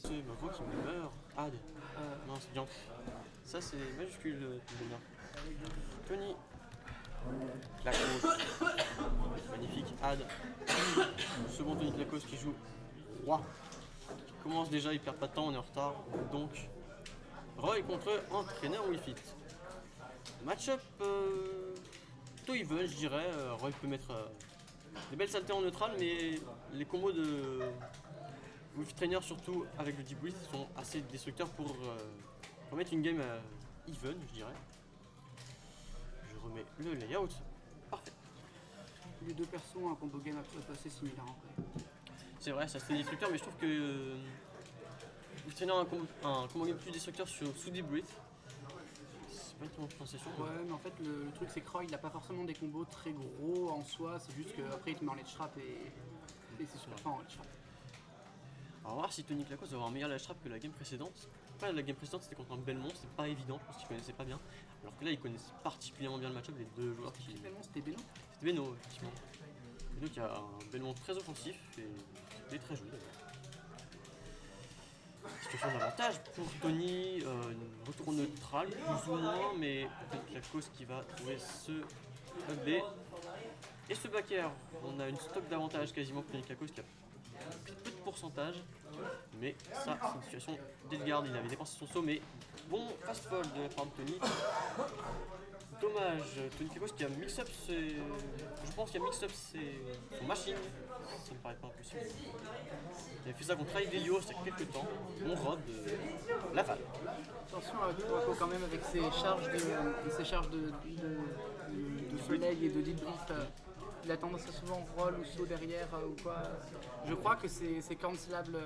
c'est Mako qui meurt. Ad. Non, c'est bien. Ça, c'est majuscule, bonheur. Tony. Clacos. Magnifique. Ad. Second Tony Clacos qui joue roi. Qui commence déjà, il perd pas de temps, on est en retard. Donc, Roy contre entraîneur Wii Fit. Match-up plutôt even, je dirais. Roy peut mettre des belles saletés en neutral, mais les combos de Wii Fit Trainer, surtout avec le Deep Breath, sont assez destructeurs pour remettre une game even, je dirais. Je remets le layout. Parfait. Les deux persos ont un combo game assez similaire en vrai. C'est vrai, ça c'est destructeur, mais je trouve que Wii Fit Trainer a un combo game plus destructeur sous Deep Breath. C'est pas une sensation. Ouais, mais en fait, le truc c'est que Roy il a pas forcément des combos très gros en soi, c'est juste qu'après il te met en ledge trap et c'est super fort en ledge trap. On va voir si Tony Clacos va avoir un meilleur ledge trap que la game précédente. Après, la game précédente c'était contre un Belmont, c'était pas évident, je pense qu'il connaissait pas bien. Alors que là, il connaissait particulièrement bien le match-up, les deux joueurs qui. C'était Beno. C'était Beno, effectivement. Beno qui a un Belmont très offensif et il est très joli d'ailleurs. Situation d'avantage pour Tony, retour neutral plus ou moins, mais peut-être Clacos qui va trouver ce B. Et ce back air, on a une stock d'avantage quasiment pour Tony Clacos qui a peu de pourcentage, mais ça c'est une situation d'Edgard, il avait dépensé son saut, mais bon fast fall de la part de Tony. Dommage, Tony Clacos qui a mix up ses. Je pense qu'il a mix up son machine. Ça me paraît pas impossible. Il avait fait ça contre Adelio il y a quelques temps. On robe Laval. Attention à Kurako quand même avec ses charges de soleil et de deep brief. Il a tendance à souvent roll ou saut derrière ou quoi. Je crois que c'est cancelable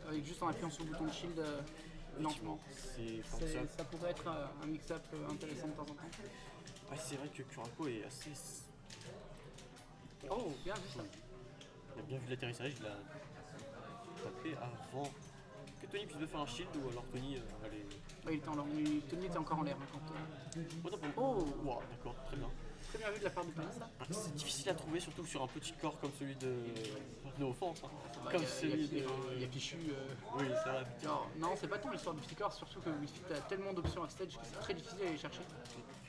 avec juste en appuyant sur le bouton de shield lentement. Ça pourrait être un mix-up intéressant de temps en temps. Ouais, c'est vrai que Kurako est assez. Oh, bien vu ça. Il a bien vu l'atterrissage, il a tapé avant que Tony puisse faire un shield ou alors Tony allait. Ouais, Tony était encore en l'air. Oh, wow, d'accord, très bien. Très bien vu de la part de Tony ça. C'est difficile à trouver, surtout sur un petit corps comme celui de. No offense, hein. Bah, Comme celui de. Il y a Pichu. Oui, c'est vrai. Non, c'est pas tant l'histoire du petit corps, surtout que Wii Fit a tellement d'options à stage que c'est très difficile à aller chercher.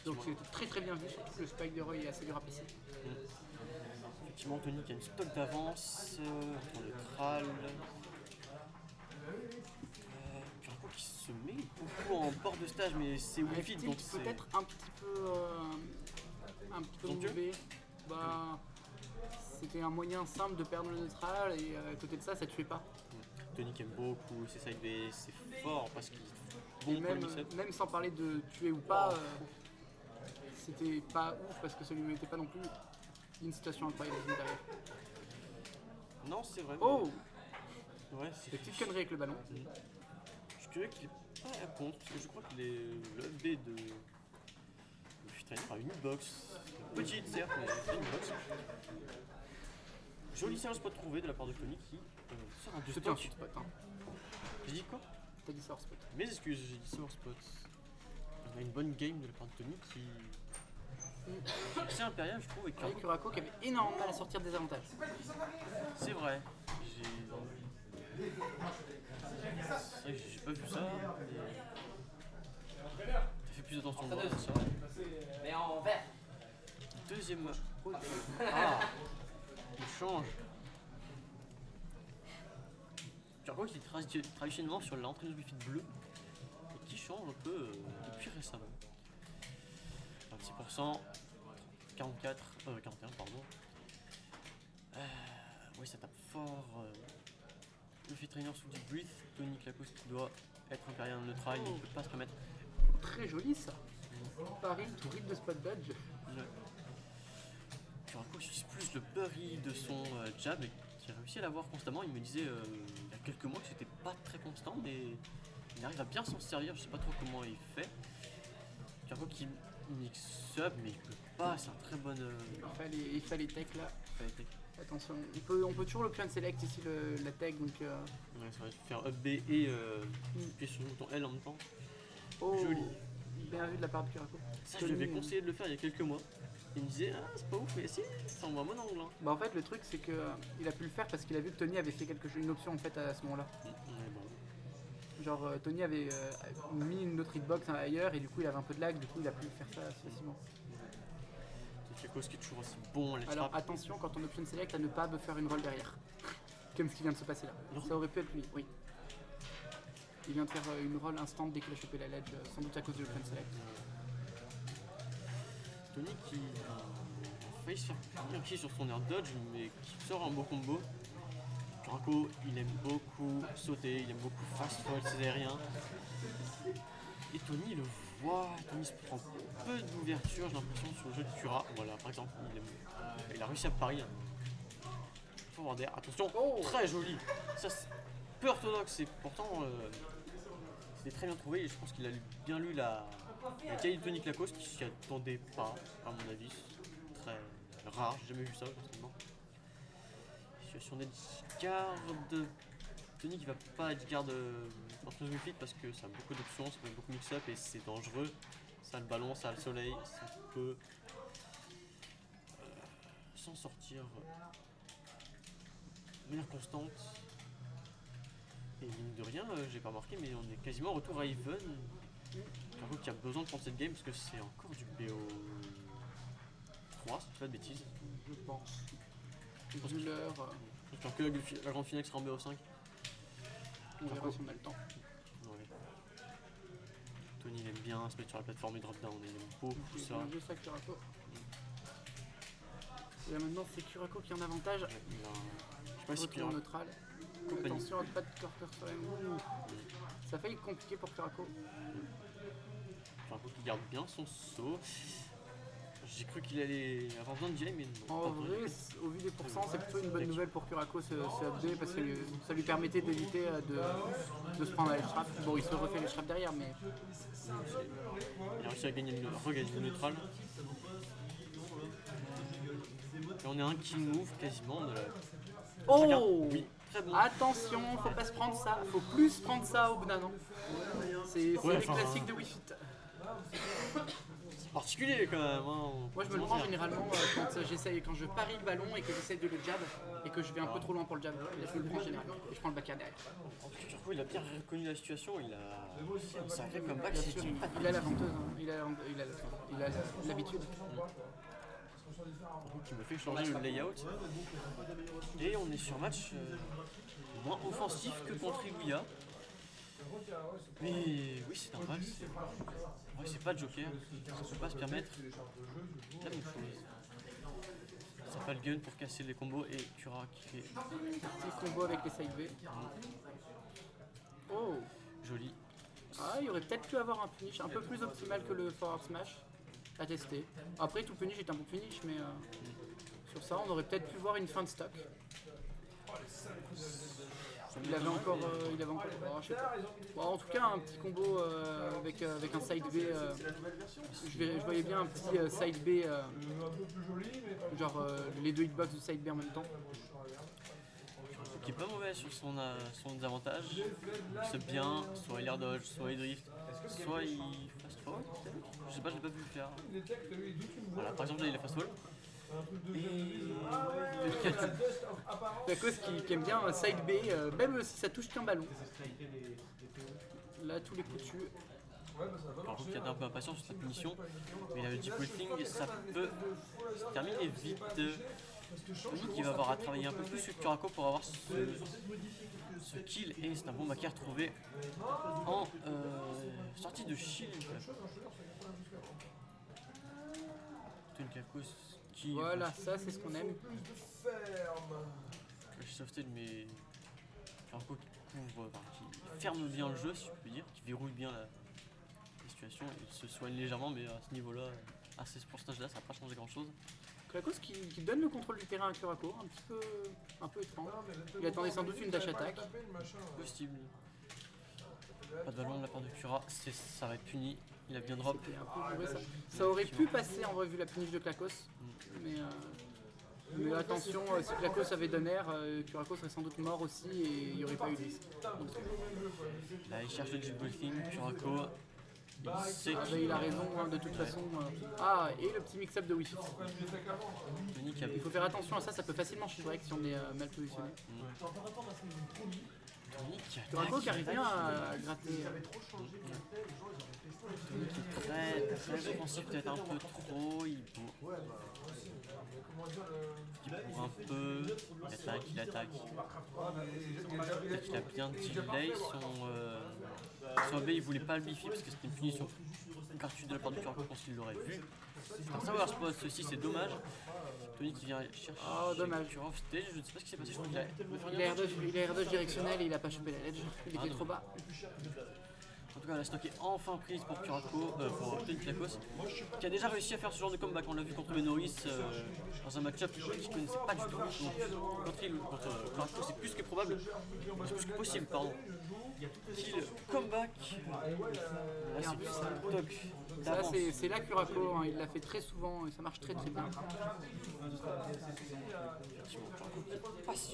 Donc c'est très très bien vu, surtout que le spike de Roy est assez dur à passer. Effectivement, Tony qui a une stock d'avance en neutral. Kurako qui se met beaucoup en bord de stage, mais c'est Wii Fit donc c'est. Peut-être un petit peu mauvais. Bah, c'était un moyen simple de perdre le neutral et à côté de ça, ça tuait pas. Tony qui aime beaucoup ses side B, c'est fort parce qu'il est Et bon pour le mix-up. même sans parler de tuer ou pas, c'était pas ouf parce que ça lui mettait pas non plus une situation incroyable derrière. Non, c'est vrai. Oh, Ouais, c'est des petites conneries avec le ballon. Je suis curieux qu'il est pas à contre, parce que je crois que le B de Wii Trainer a une hitbox. Petite certes, mais une hitbox. Joli serge spot trouvé de la part de Tony qui sort un 2 C'était un stock. spot. Hein. J'ai dit quoi? T'as dit ça hors spot. Mes excuses, j'ai dit sour spot. On a une bonne game de la part de Tony qui. C'est impérial, je trouve, avec Avec Kurako qui avait énormément de mal à sortir des avantages. C'est vrai. C'est vrai que j'ai pas vu ça. T'as fait plus attention que moi, ça. Mais en vert. Deuxième. Ah, il change. Kurako qui est traditionnellement sur l'entraîneuse Wii Fit bleu et qui change un peu depuis récemment. 26%, 41 pardon. Oui, ça tape fort. Le Fit Trainer sous Deep Breath, Tony Clacos qui doit être impérial neutral, il ne peut pas se permettre. Très joli ça. Paris, tout rythme de spot dodge. Kurako utilise plus le bury de son jab et qui a réussi à l'avoir constamment. Il me disait il y a quelques mois que c'était pas très constant, mais il arrive à bien s'en servir. Je sais pas trop comment il fait. Kurako qui mix up, mais il peut pas. C'est un très bon. Il fallait tech là. Fallait tech. Attention, on peut toujours le plan select ici la tech donc. Ouais, ça va faire up B et appuyer sur le bouton L en même temps. Oh, Joli. Bien vu de la part de Kurako. Ça, je lui avais conseillé de le faire il y a quelques mois. Il me disait ah c'est pas ouf mais si ça envoie mon angle. Hein. Bah en fait le truc c'est que il a pu le faire parce qu'il a vu que Tony avait fait une option en fait à ce moment-là. Ouais, bon. Genre Tony avait mis une autre hitbox ailleurs et du coup il avait un peu de lag, du coup il a pu faire ça assez facilement. Kakos qui est toujours aussi bon, les Alors trappes. attention quand on option select à ne pas faire une roll derrière. Comme ce qui vient de se passer là. Non. Ça aurait pu être lui, oui. Il vient de faire une roll instant dès qu'il a chopé la ledge, sans doute à cause de l'option select. Tony qui a failli se faire punir aussi sur son air dodge, mais qui sort un beau combo. Kurako, il aime beaucoup sauter, il aime beaucoup fast fall ses aériens. Et Tony le voit, Tony se prend peu d'ouverture, j'ai l'impression, sur le jeu de Kura. Voilà, par exemple, il a réussi à parier. Forward air, attention, Oh. très joli. Ça, c'est peu orthodoxe et pourtant c'était très bien trouvé et je pense qu'il a bien lu la qualité de Tony Klakos qui s'y attendait pas, à mon avis. C'est très rare, j'ai jamais vu ça personnellement. Situation d'edgeguard. Tony qui va pas edgeguard en Smooth Fit parce que ça a beaucoup d'options, ça fait beaucoup mix-up et c'est dangereux. Ça a le ballon, ça a le soleil, ça peut s'en sortir de manière constante. Et mine de rien, j'ai pas remarqué, mais on est quasiment au retour à Even. Kurako qui a besoin de prendre cette game parce que c'est encore du BO 3, si je dis pas de bêtises. Je pense. Vu l'heure, J'espère que la grande finale sera en BO 5. on verra si on a le temps. Ouais. Tony il aime bien se mettre sur la plateforme et drop down, il aime beaucoup ça. Un jeu ça Kurako. Et là maintenant c'est Kurako qui a un avantage. Ouais, je sais pas si Retour Kurako. neutral. Compagnie. Attention à pas de quarter sur la mou. Ça a failli être compliqué pour Kurako. Kurako qui garde bien son saut. J'ai cru qu'il allait avoir besoin de Jay, mais non. En pas vrai, vraiment. au vu des pourcents, c'est plutôt une bonne nouvelle pour Kurako ce update parce que ça lui permettait d'éviter de se prendre à l'strap. Bon, il se refait les straps derrière, mais Il a réussi à regagner le neutral. Et on est un king move quasiment de la. Chacun. oh, Oui, très bon. attention, faut pas se prendre ça, faut plus prendre ça au bout d'un an. C'est Ouais, les enfin, classiques de Wi-Fi. C'est particulier quand même. Hein. Moi je me le prends généralement quand je parie le ballon et que j'essaye de le jab et que je vais un peu trop loin pour le jab. Je me le prends généralement et je prends le back derrière. Kurako il a bien reconnu la situation, il a un sacré comeback. Bien C'est sûr, pas il a la venteuse, hein. il a l'habitude. qui me fait changer le layout. Et on est sur un match moins offensif que contre Iguya. Mais oui, c'est normal. C'est pas de joker. On peut pas se permettre la même chose. Ça pas le gun pour casser les combos et Kura qui fait Petit combo avec les side B. Oh, joli. ah, il aurait peut-être pu avoir un punish un peu plus optimal que le forward smash à tester. Après, tout punish est un bon punish, mais sur ça, on aurait peut-être pu voir une fin de stock. Il avait encore, oh, je sais pas. Bon, en tout cas, un petit combo avec un side B. Je voyais bien un petit side B, genre les deux hitbox du side B en même temps. Qui est pas mauvais sur son désavantage. Il se bien, soit il air dodge, soit il drift, soit il fast forward peut-être. Je sais pas, je l'ai pas vu le faire. Voilà, par exemple là il a fast forward. Kakos qui aime bien un side B, même si ça touche qu'un ballon. Là, tous les coups dessus. Alors je suis un peu impatient sur cette punition, mais là, le deep wrestling ça peut se terminer vite. Tony qui va avoir à travailler un peu plus sur Kurako pour avoir ce kill et c'est un bon backer trouvé en sortie de shield. Tony Kakos qui Voilà, ça c'est ce qu'on aime. je softed mais Kurako qui couvre, qui ferme bien le jeu si je peux dire, qui verrouille bien la situation, il se soigne légèrement mais à ce niveau là, à ce pourcentage là ça n'a pas changé grand chose. Kakos qui donne le contrôle du terrain à Kurako, un peu étrange. Il attendait sans doute une dash attack. Possible. Pas de ballon de la part de Kura, ça va être puni, il a bien drop. C'était un peu bourré, ça. Ça aurait pu passer en vrai vu la puniche de Klakos. Mais attention, si Klakos avait donné air, Kurako serait sans doute mort aussi et il n'y aurait pas eu de risque. Là il cherche le deep breathing, Kurako. Il sait Ah bah, qu'il il a raison, hein, de toute façon. Ah, et le petit mix-up de Wi-Fi. Tony qui a Il faut faire attention à ça, ça peut facilement shieldbreak si on est mal positionné. Tony qui Kurako qui arrive bien attaque, à gratter. Tony qui est très offensif, peut-être un peu trop. Il court un peu, il attaque. Peut-être qu'il a bien delay son AB, il voulait pas le bifi parce que c'était une punition gratuite de la part du Kurako, je pense qu'il l'aurait vu. Un savoir spot, ceci c'est dommage. Tony qui vient chercher dommage. Off stage, je ne sais pas ce qui s'est passé, je crois qu'il a Il a R2 directionnel et il a pas chopé la ledge. Il était trop bas. En tout cas, la stock est enfin prise pour Kurako, pour Tony Klakos, qui a déjà réussi à faire ce genre de comeback. On l'a vu contre Benoris dans un match-up qu'il ne connaissait pas du tout. Donc, contre Kurako, c'est plus que probable, c'est plus que possible, pardon. Qu'il comeback. Là, c'est plus un toc. Ça, c'est là Kurako, hein. Il l'a fait très souvent et ça marche très bien.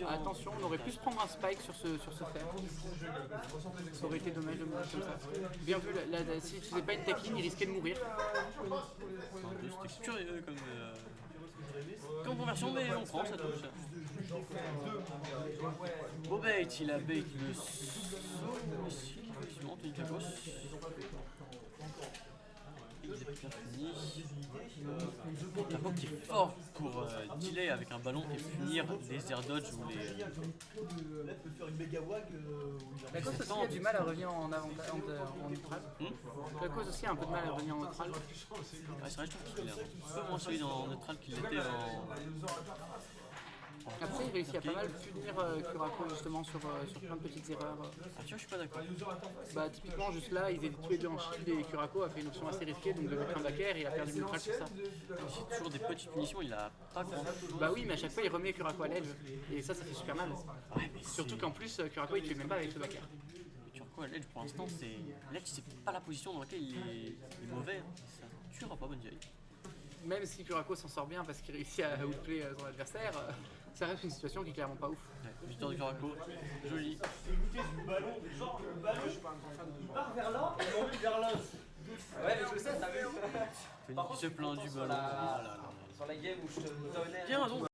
Attention, on aurait pu se prendre un spike sur ce fer. Ça aurait été dommage de mourir comme ça. Bien vu, s'il ne faisait pas une tech-in, il risquait de mourir. C'était curieux comme conversion, mais on prend, ça touche. Beau bait, il a bait le saut ici, effectivement, Tony Klakos. Il est bien fini. Klakos qui est fort pour delay avec un ballon et finir les air dodge ou les. Klakos aussi a du mal à revenir en neutral. Klakos aussi a un peu de mal à revenir en neutral. Ouais, c'est vrai, je trouve qu'il est un peu moins solide en neutral qu'il l'était en. Après, il réussit à pas mal punir Kurako justement sur plein de petites erreurs. Ah, tu vois, je suis pas d'accord. Bah, typiquement, juste là, ils étaient tous les deux en shield et Kurako a fait une option assez risquée, donc de mettre un back air et il a perdu le neutral sur ça. C'est toujours des petites punitions, il a pas grand. Bah oui, mais à chaque fois, il remet Kurako à l'edge et ça fait super mal. Ouais, mais Surtout qu'en plus, Kurako il tue même pas avec ce back air. Kurako à l'edge pour l'instant, c'est. L'edge, c'est pas la position dans laquelle il est mauvais. Ça tuera pas bonne vieille. Même si Kurako s'en sort bien parce qu'il réussit à outplay son adversaire, ça reste une situation qui est clairement pas ouf. Ouais, victoire de Kurako, joli. Il part vers là et non plus vers là. Ouais, mais je sais, t'as vu. Tony qui se plaint du ballon. Sur la game où je te donnais. Bien, donc.